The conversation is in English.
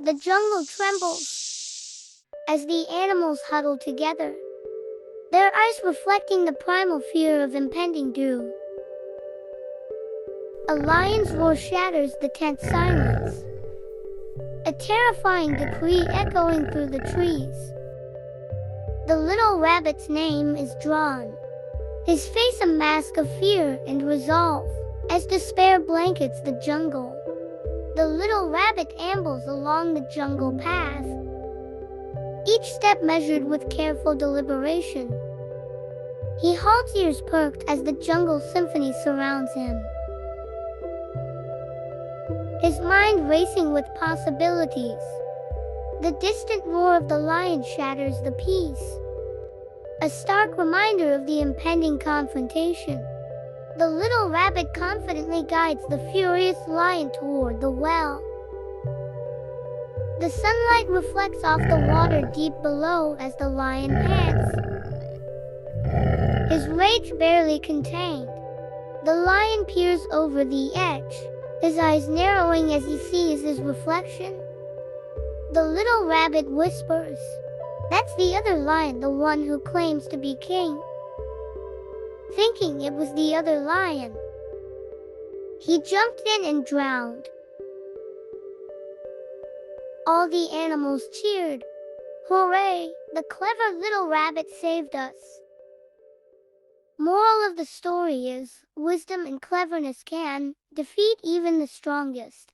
The jungle trembles as the animals huddle together, their eyes reflecting the primal fear of impending doom. A lion's roar shatters the tense silence, a terrifying decree echoing through the trees. The little rabbit's name is drawn, his face a mask of fear and resolve, as despair blankets the jungle. The little rabbit ambles along the jungle path, each step measured with careful deliberation. He halts, ears perked as the jungle symphony surrounds him, his mind racing with possibilities. The distant roar of the lion shatters the peace, a stark reminder of the impending confrontation. The little rabbit confidently guides the furious lion toward the well. The sunlight reflects off the water deep below as the lion pants, his rage barely contained. The lion peers over the edge, his eyes narrowing as he sees his reflection. The little rabbit whispers, "That's the other lion, the one who claims to be king." Thinking it was the other lion, he jumped in and drowned. All the animals cheered. "Hooray! The clever little rabbit saved us." Moral of the story is, wisdom and cleverness can defeat even the strongest.